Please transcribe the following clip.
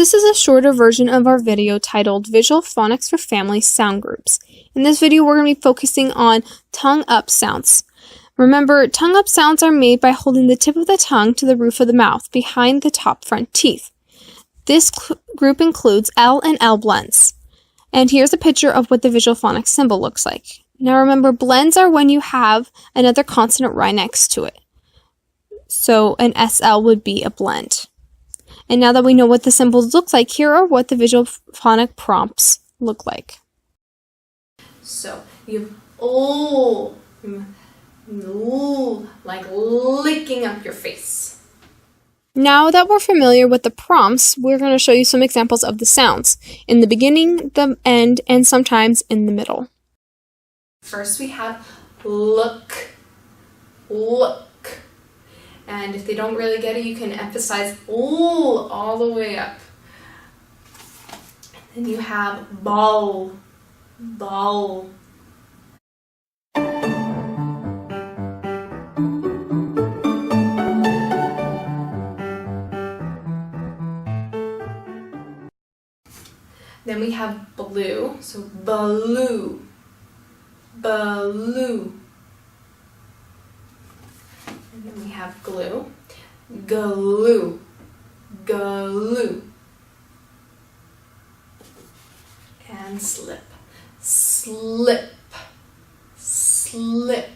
This is a shorter version of our video titled Visual Phonics for Family Sound Groups. In this video, we're going to be focusing on tongue-up sounds. Remember, tongue-up sounds are made by holding the tip of the tongue to the roof of the mouth behind the top front teeth. This group includes L and L blends. And here's a picture of what the visual phonics symbol looks like. Now remember, blends are when you have another consonant right next to it. So an SL would be a blend. And now that we know what the symbols look like, here are what the visual phonic prompts look like. So you have oh, like licking up your face. Now that we're familiar with the prompts, we're going to show you some examples of the sounds in the beginning, the end, and sometimes in the middle. First we have look, look. And if they don't really get it, you can emphasize ooh all the way up. Then you have ball, ball. Then we have blue, so blue, blue. And then we have glue, glue, glue. And slip, slip, slip.